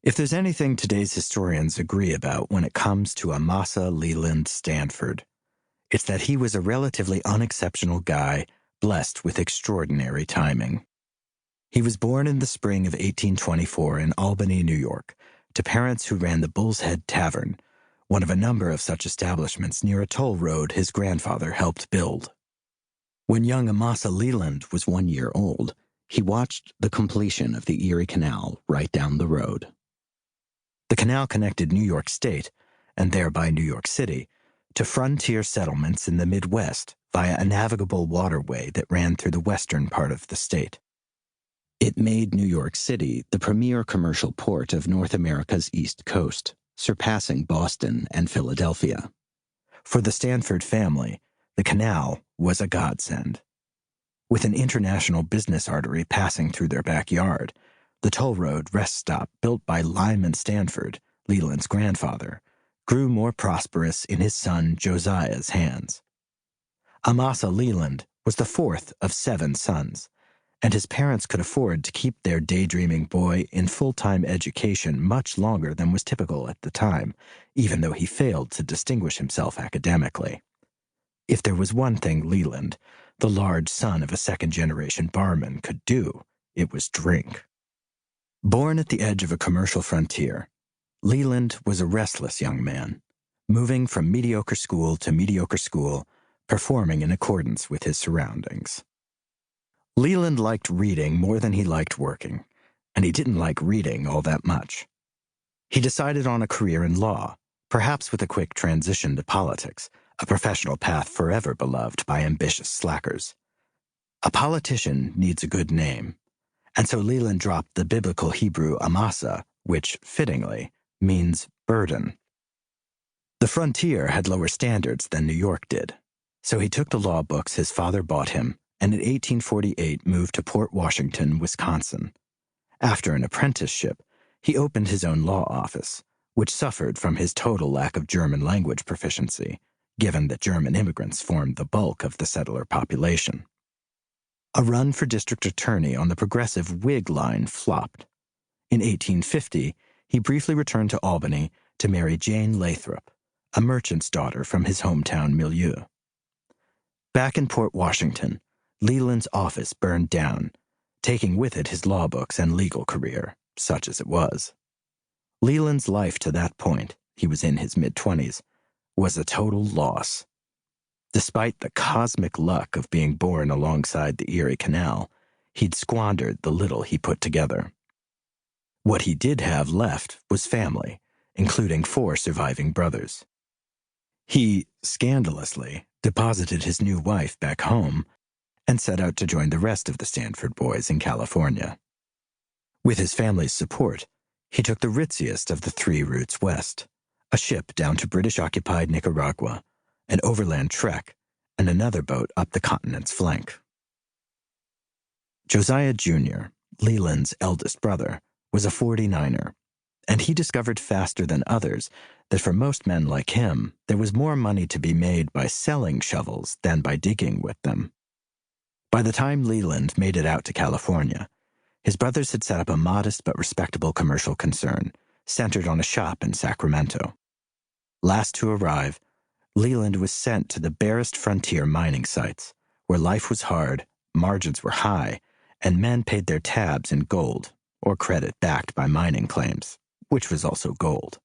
If there's anything today's historians agree about when it comes to Amasa Leland Stanford, it's that he was a relatively unexceptional guy blessed with extraordinary timing. He was born in the spring of 1824 in Albany, New York, to parents who ran the Bull's Head Tavern, one of a number of such establishments near a toll road his grandfather helped build. When young Amasa Leland was 1 year old, he watched the completion of the Erie Canal right down the road. The canal connected New York State, and thereby New York City, to frontier settlements in the Midwest via a navigable waterway that ran through the western part of the state. It made New York City the premier commercial port of North America's East Coast, surpassing Boston and Philadelphia. For the Stanford family, the canal was a godsend. With an international business artery passing through their backyard, the toll road rest stop built by Lyman Stanford, Leland's grandfather, grew more prosperous in his son Josiah's hands. Amasa Leland was the fourth of 7 sons, and his parents could afford to keep their daydreaming boy in full-time education much longer than was typical at the time, even though he failed to distinguish himself academically. If there was one thing Leland, the large son of a second-generation barman, could do, it was drink. Born at the edge of a commercial frontier, Leland was a restless young man, moving from mediocre school to mediocre school, performing in accordance with his surroundings. Leland liked reading more than he liked working, and he didn't like reading all that much. He decided on a career in law, perhaps with a quick transition to politics, a professional path forever beloved by ambitious slackers. A politician needs a good name, and so Leland dropped the biblical Hebrew Amasa, which, fittingly, means burden. The frontier had lower standards than New York did, so he took the law books his father bought him and in 1848 moved to Port Washington, Wisconsin. After an apprenticeship, he opened his own law office, which suffered from his total lack of German language proficiency, given that German immigrants formed the bulk of the settler population. A run for district attorney on the progressive Whig line flopped. In 1850, he briefly returned to Albany to marry Jane Lathrop, a merchant's daughter from his hometown milieu. Back in Port Washington, Leland's office burned down, taking with it his law books and legal career, such as it was. Leland's life to that point, he was in his mid-20s, was a total loss. Despite the cosmic luck of being born alongside the Erie Canal, he'd squandered the little he put together. What he did have left was family, including 4 surviving brothers. He, scandalously, deposited his new wife back home and set out to join the rest of the Stanford boys in California. With his family's support, he took the ritziest of the 3 routes west, a ship down to British-occupied Nicaragua, an overland trek, and another boat up the continent's flank. Josiah Jr., Leland's eldest brother, was a 49er, and he discovered faster than others that for most men like him, there was more money to be made by selling shovels than by digging with them. By the time Leland made it out to California, his brothers had set up a modest but respectable commercial concern, centered on a shop in Sacramento. Last to arrive, Leland was sent to the barest frontier mining sites, where life was hard, margins were high, and men paid their tabs in gold, or credit backed by mining claims, which was also gold.